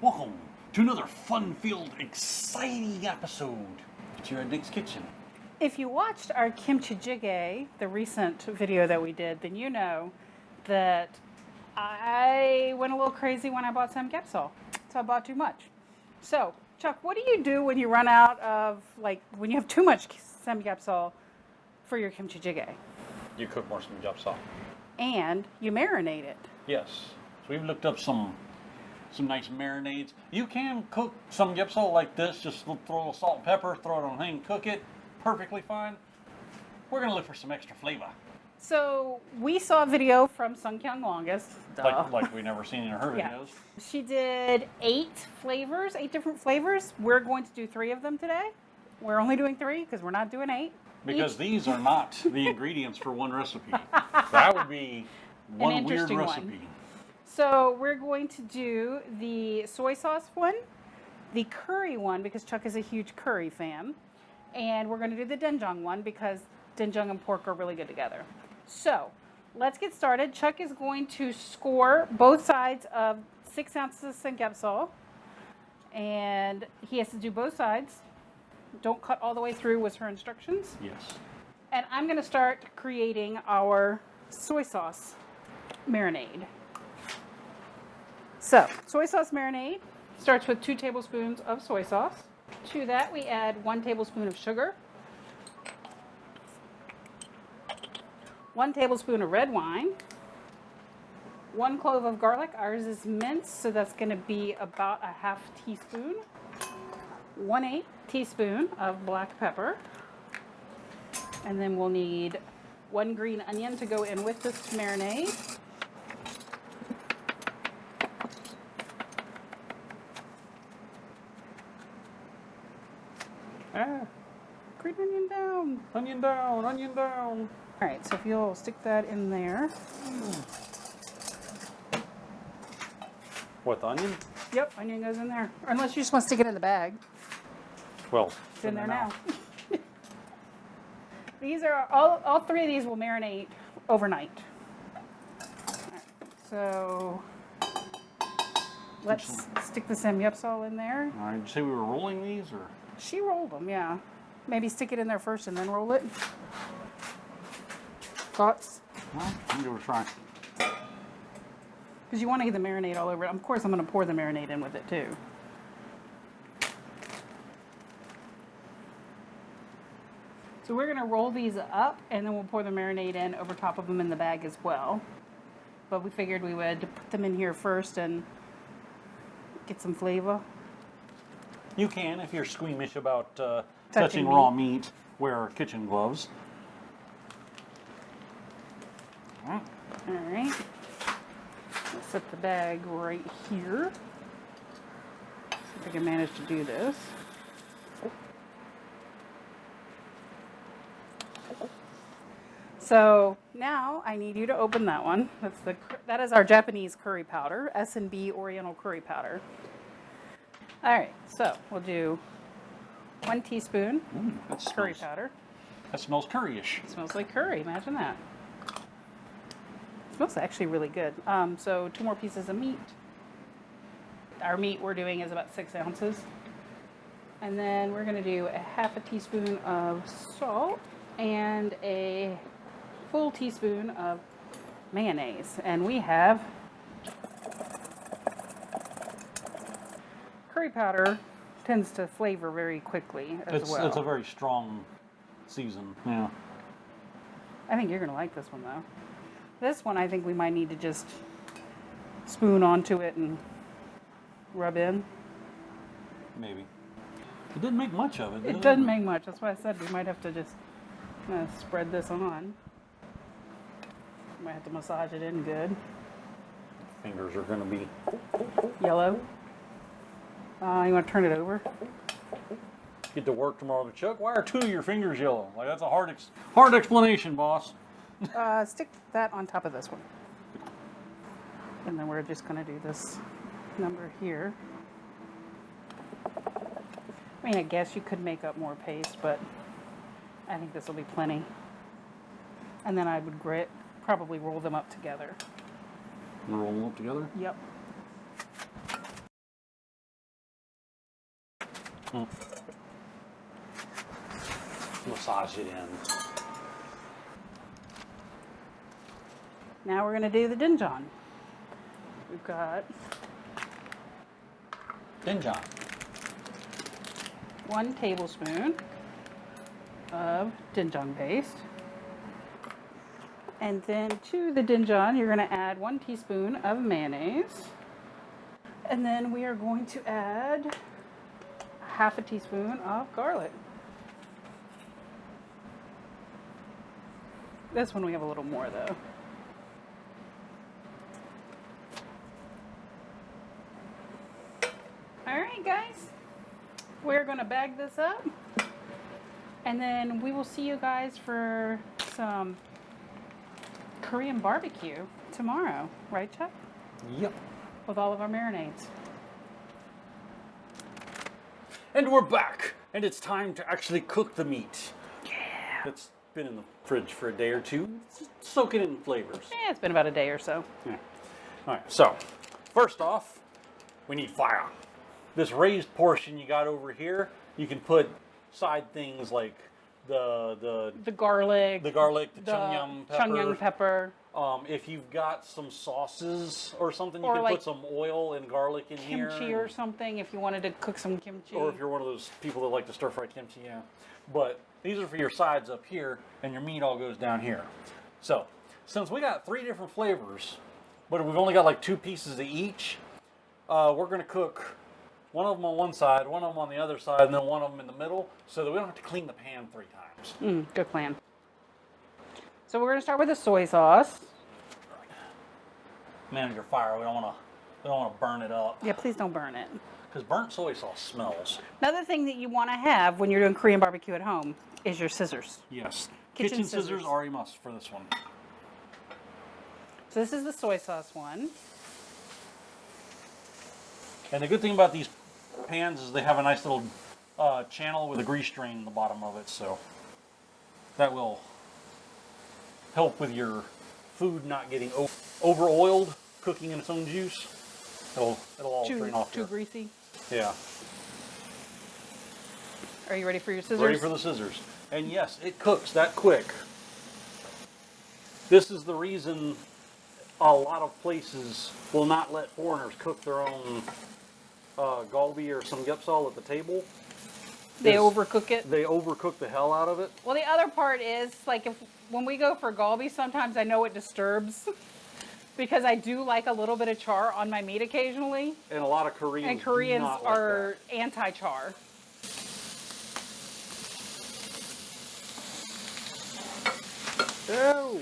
Welcome to another fun-filled, exciting episode. It's your Nick's Kitchen. If you watched our kimchi jjigae, the recent video that we did, then you know that I went a little crazy when I bought samgyupsal. So I bought too much. So, Chuck, what do you do when you run out of, when you have too much samgyupsal for your kimchi jjigae? You cook more samgyupsal. And you marinate it. Yes. So we've looked up some nice marinades. You can cook samgyupsal like this, just throw a little salt and pepper, throw it on a thing, cook it, perfectly fine. We're gonna look for some extra flavor. So we saw a video from Seonkyoung Longest. Like we never seen in her videos. Yeah. She did 8 different flavors. We're going to do 3 of them today. We're only doing 3 because we're not doing 8. Because these are not the ingredients for one recipe. That would be one weird recipe. So we're going to do the soy sauce one, the curry one because Chuck is a huge curry fan, and we're going to do the doenjang one because doenjang and pork are really good together. So let's get started. Chuck is going to score both sides of 6 ounces of samgyupsal, and he has to do both sides. Don't cut all the way through was her instructions. Yes. And I'm going to start creating our soy sauce marinade. So, soy sauce marinade starts with 2 tablespoons of soy sauce. To that, we add 1 tablespoon of sugar, 1 tablespoon of red wine, 1 clove of garlic. Ours is minced, so that's going to be about a ½ teaspoon. 1/8 teaspoon of black pepper. And then we'll need 1 green onion to go in with this marinade. Green onion down. Onion down, onion down. All right, so if you'll stick that in there. What, the onion? Yep, onion goes in there. Unless you just want to stick it in the bag. Well, It's in there now. These are, all 3 of these will marinate overnight. All right, so let's stick the samgyupsal in there. All right, did you say we were rolling these, or? She rolled them, yeah. Maybe stick it in there first and then roll it. Thoughts? Well, I'm going to try. Because you want to get the marinade all over it. Of course, I'm going to pour the marinade in with it too. So we're going to roll these up and then we'll pour the marinade in over top of them in the bag as well. But we figured we would put them in here first and get some flavor. You can, if you're squeamish about Touching touching raw meat, wear kitchen gloves. All right. Let's set the bag right here. See if I can manage to do this. So now I need you to open that one. That is our Japanese curry powder, S&B Oriental curry powder. All right, so we'll do 1 teaspoon curry powder. That smells curryish. It smells like curry, imagine that. It smells actually really good. So 2 more pieces of meat. Our meat we're doing is about 6 ounces. And then we're gonna do a ½ teaspoon of salt and a full teaspoon of mayonnaise. And we have curry powder tends to flavor very quickly as well. It's a very strong season. Yeah. I think you're going to like this one though. This one I think we might need to just spoon onto it and rub in. Maybe. It didn't make much of it. It doesn't make much. That's why I said we might have to just spread this on. Might have to massage it in good. Fingers are going to be Yellow. You want to turn it over? get to work tomorrow. Chuck, why are 2 of your fingers yellow? Like, that's a hard explanation, boss. Stick that on top of this one. And then we're just going to do this number here. I mean, I guess you could make up more paste, but I think this will be plenty. And then I would probably roll them up together. Roll them up together? Yep. Massage it in. Now we're going to do the doenjang. We've got Doenjang. 1 tablespoon of doenjang paste. And then to the doenjang, you're going to add 1 teaspoon of mayonnaise. And then we are going to add half a teaspoon of garlic. This one we have a little more though. All right, guys, we're gonna bag this up and then we will see you guys for some Korean barbecue tomorrow, right, Chuck? Yep. With all of our marinades. And we're back, and it's time to actually cook the meat. Yeah. It's been in the fridge for a day or two. Just soak it in flavors. Yeah, it's been about a day or so. Yeah. All right, so first off, we need fire. This raised portion you got over here, you can put side things like the garlic, the Cheongyang pepper. Cheongyang pepper. If you've got some sauces or something, you Or can like put some oil and garlic in here. Kimchi or something if you wanted to cook some kimchi. Or if you're one of those people that like to stir fry kimchi, yeah. But these are for your sides up here, and your meat all goes down here. So, since we got 3 different flavors, but we've only got like 2 pieces of each, we're going to cook one of them on one side, one of them on the other side, and then one of them in the middle, so that we don't have to clean the pan 3 times. Good plan. So we're going to start with the soy sauce. Manage your fire. We don't want to burn it up, Yeah, please don't burn it. because burnt soy sauce smells. Another thing that you want to have when you're doing Korean barbecue at home is your scissors. Yes. Kitchen scissors scissors. are a must for this one. So this is the soy sauce one. And the good thing about these pans is they have a nice little channel with a grease drain in the bottom of it, so that will help with your food not getting over oiled, cooking in its own juice. It'll all drain off. Too greasy. Yeah. Are you ready for your scissors? Ready for the scissors. And yes, it cooks that quick. This is the reason a lot of places will not let foreigners cook their own galbi or samgyupsal at the table. They overcook it. They overcook the hell out of it. Well, the other part is, like, when we go for galbi, sometimes I know it disturbs because I do like a little bit of char on my meat occasionally. And a lot of Koreans And Koreans do not are like anti-char. that. Oh.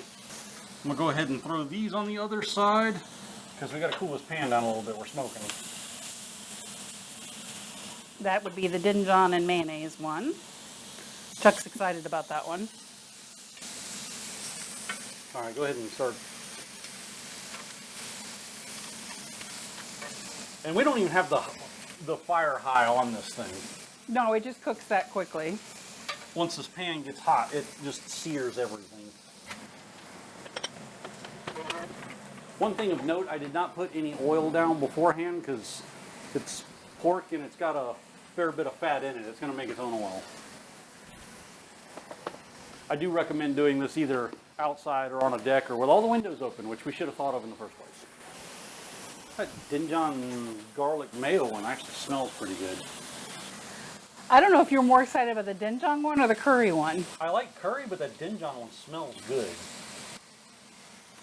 I'm gonna go ahead and throw these on the other side because we gotta cool this pan down a little bit. We're smoking. That would be the doenjang and mayonnaise one. Chuck's excited about that one. All right, go ahead and start. And we don't even have the fire high on this thing. No, it just cooks that quickly. Once this pan gets hot, it just sears everything. One thing of note, I did not put any oil down beforehand because it's pork and it's got a fair bit of fat in it. It's going to make its own oil. I do recommend doing this either outside or on a deck or with all the windows open, which we should have thought of in the first place. That doenjang garlic mayo one actually smells pretty good. I don't know if you're more excited about the doenjang one or the curry one. I like curry, but that doenjang one smells good.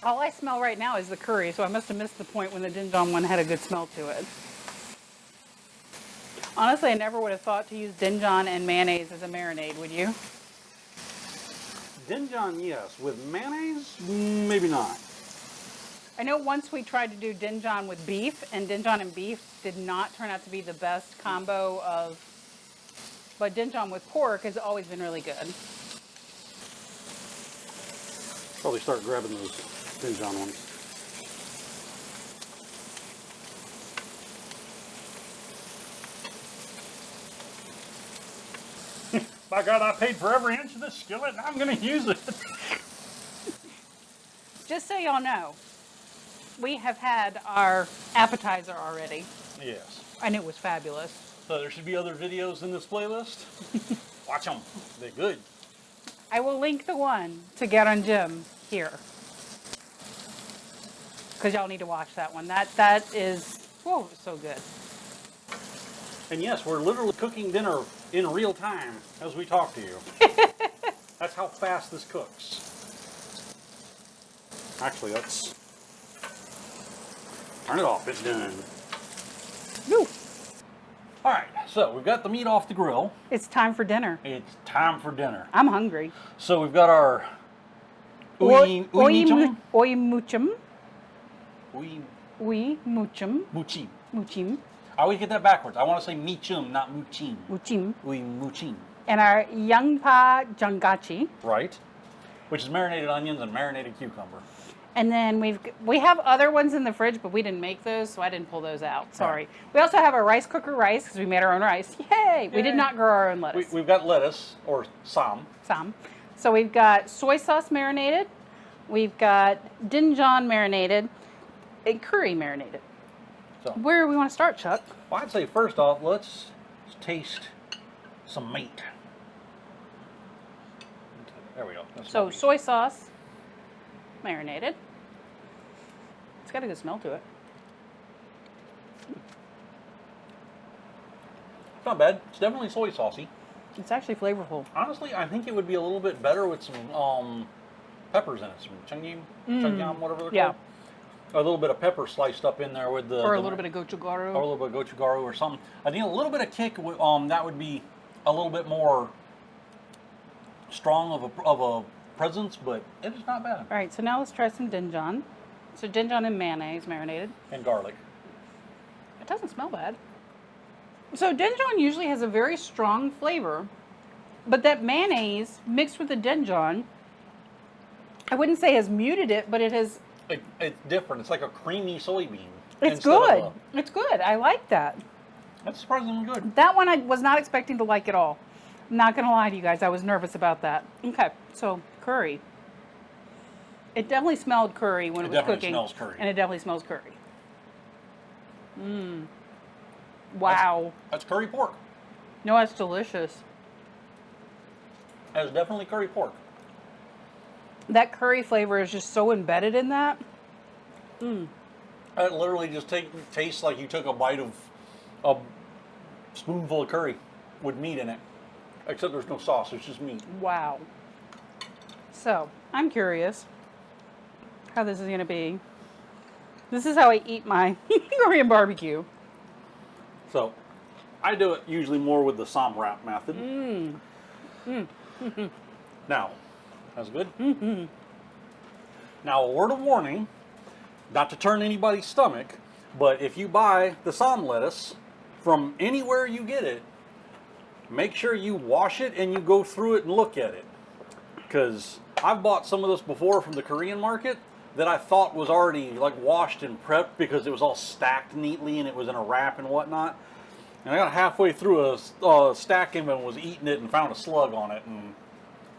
All I smell right now is the curry, so I must have missed the point when the doenjang one had a good smell to it. Honestly, I never would have thought to use doenjang and mayonnaise as a marinade, would you? Doenjang, yes. With mayonnaise, maybe not. I know once we tried to do doenjang with beef, and doenjang and beef did not turn out to be the best combo of, but doenjang with pork has always been really good. Probably start grabbing those doenjang ones. By God, I paid for every inch of this skillet and I'm going to use it. Just so y'all know, we have had our appetizer already, Yes. and it was fabulous. So there should be other videos in this playlist. Watch them. They're good. I will link the one to get on Jim here. Because y'all need to watch that one. That is, whoa, so good. And yes, we're literally cooking dinner in real time as we talk to you. That's how fast this cooks. Actually, let's turn it off. It's done. Woo. All right, so we've got the meat off the grill. It's time for dinner. It's time for dinner. I'm hungry. So we've got our Oi muchum. muchum. Ui Oi muchum. muchim. Muchim. I always get that backwards. I want to say michum, not muchim. Muchim. Ui muchim. And our yangpa jangachi. Right. Which is marinated onions and marinated cucumber. And then we have other ones in the fridge, but we didn't make those, so I didn't pull those out. Sorry. We also have our rice cooker rice because we made our own rice. Yay! We did not grow our own lettuce. We've got lettuce, or sam. So we've got soy sauce marinated. We've got doenjang marinated and curry marinated. So, Where do we want to start, Chuck? well, I'd say first off, let's taste some meat. There we go. That's So my meat. soy sauce marinated. It's got a good smell to it. It's not bad. It's definitely soy saucy. It's actually flavorful. Honestly, I think it would be a little bit better with some peppers in it. Some Seonkyoung, whatever they're Yeah. called. A little bit of pepper sliced up in there with the... Or a little bit of gochugaru. Or a little bit of gochugaru or something. I think a little bit of kick, that would be a little bit more strong of a presence, but it is not bad. All right, so now let's try some doenjang. So doenjang and mayonnaise marinated. And garlic. It doesn't smell bad. So doenjang usually has a very strong flavor, but that mayonnaise mixed with the doenjang, I wouldn't say has muted it, but it has... It's different. It's like a creamy soybean. It's good. It's good. I like that. That's surprisingly good. That one I was not expecting to like at all. I'm not going to lie to you guys. I was nervous about that. Okay, so curry. It definitely smelled curry when it was cooking. It definitely smells curry. And it definitely smells curry. Wow. That's curry pork. No, that's delicious. That's definitely curry pork. That curry flavor is just so embedded in that. It literally just tastes like you took a bite of a spoonful of curry with meat in it. Except there's no sauce, it's just meat. Wow. So, I'm curious how this is going to be. This is how I eat my Korean barbecue. So, I do it usually more with the sam wrap method. Now, that's good. Now, a word of warning, not to turn anybody's stomach, but if you buy the sam lettuce from anywhere you get it, make sure you wash it and you go through it and look at it. Because I've bought some of this before from the Korean market that I thought was already like washed and prepped because it was all stacked neatly and it was in a wrap and whatnot. And I got halfway through a stacking and was eating it and found a slug on it, and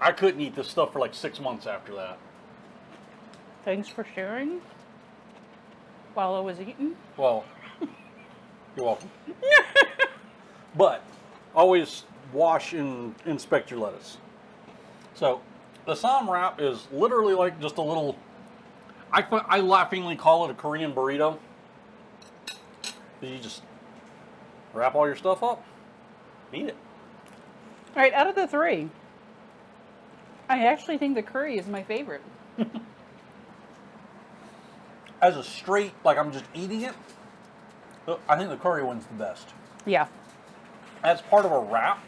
I couldn't eat this stuff for like 6 months after that. Thanks for sharing while I was eating. Well, you're welcome. But always wash and inspect your lettuce. So the sam wrap is literally like just a little, I laughingly call it a Korean burrito. You just wrap all your stuff up, eat it. All right, out of the three, I actually think the curry is my favorite. As a straight, like I'm just eating it, I think the curry one's the best. Yeah. As part of a wrap,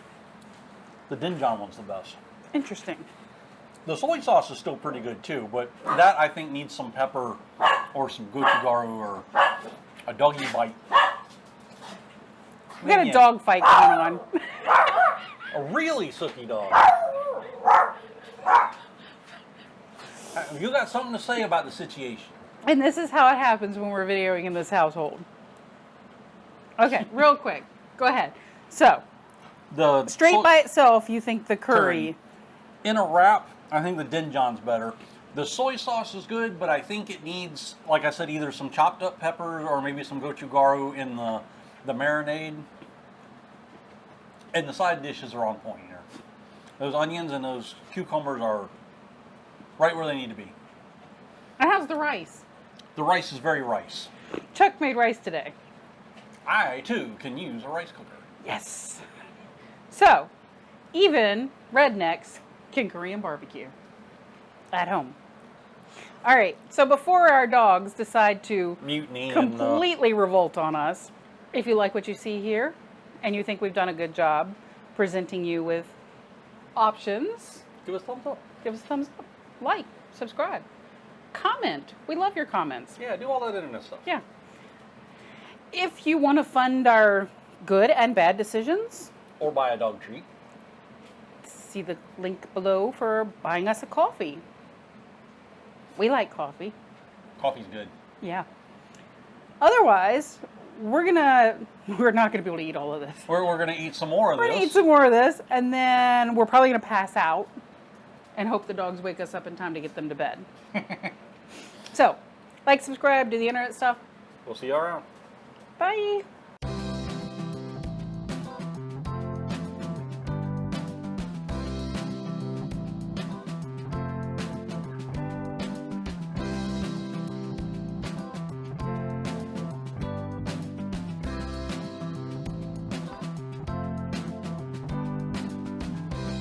the doenjang one's the best. Interesting. The soy sauce is still pretty good too, but that I think needs some pepper or some gochugaru or a doggy bite. We got a dog fight going on. A really sooky dog. You got something to say about the situation? And this is how it happens when we're videoing in this household. Okay, real quick. Go ahead. So, straight by itself, you think the curry. In a wrap, I think the doenjang's better. The soy sauce is good, but I think it needs, like I said, either some chopped up peppers or maybe some gochugaru in the marinade. And the side dishes are on point here. Those onions and those cucumbers are right where they need to be. And how's the rice? The rice is very rice. Chuck made rice today. I, too, can use a rice cooker. Yes. So, even rednecks can Korean barbecue at home. All right, so before our dogs decide to Mutiny completely revolt on us, if you like what you see here and you think we've done a good job presenting you with options, give us a thumbs up. give us a thumbs up, like, subscribe, comment. We love your comments. Yeah, do all that internet stuff. Yeah. If you want to fund our good and bad decisions, Or buy a dog treat. see the link below for buying us a coffee. We like coffee. Coffee's good. Yeah. Otherwise, we're not gonna be able to eat all of this. We're going to eat some more of We're this. gonna eat some more of this, and then we're probably gonna pass out and hope the dogs wake us up in time to get them to bed. So, like, subscribe, do the internet stuff. We'll see you around. Bye.